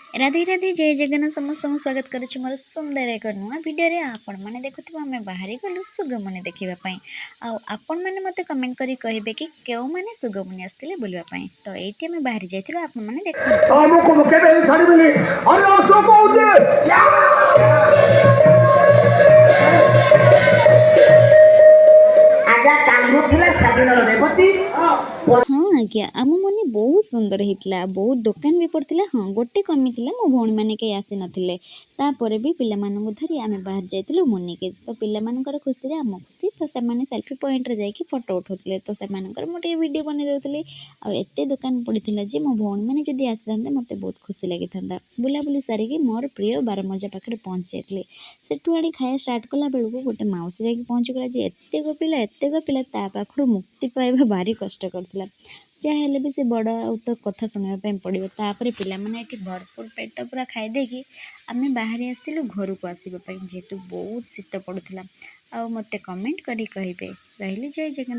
राधे राधे जय जगन्नाथ समस्त स्वागत करुच्ची मोर सुंदर एक नुआ भिडियो आपण मैंने देखुवा आम बाहरी गलु सुगमनी देखापी आपण मैंने मत कमेंट करी कहे कि क्यों मैंने सुगमनी आसते बुलवाई तो ये आम बाहरी जाइए आपण मैंने हाँ आज्ञा आम मने बहुत सुंदर होता बहुत दुकान भी पड़ता हाँ गोटे कमी मो भौणी मैंने कहीं आसी नथिले तापर भी पिला धरी आम बाहर जाइलु मुनिके तो पिलाମାନଙ୍କର खुशी आम खुशी तो से सेल्फी पॉइंट रे जाइए फोटो उठाते तो से मुझे वीडियो बन दूसरी आते दुकान पड़ा जे मो भौणी मैंने जब आसता मत बहुत खुशी लगी था बुलाबुली सारिकी मोर प्रिय बारमजा पाखे पहुँची जाइए सेठू आनी खाया स्टार्ट कला बेलू गोटे माउसी जाकि पहुँची गला एत गपिला पाखु मुक्ति पाइबा भारी कष्ट करता जहाँ भी से बड़ तो कथा शुणापी पड़ो तापर पाने भरपूर पेट पूरा खाईदे आम बाहर आसिलु घर को आसवाई जेहेतु बहुत शीत पड़ूला आ मत कमेंट करी कहे रही जय जगन्नाथ।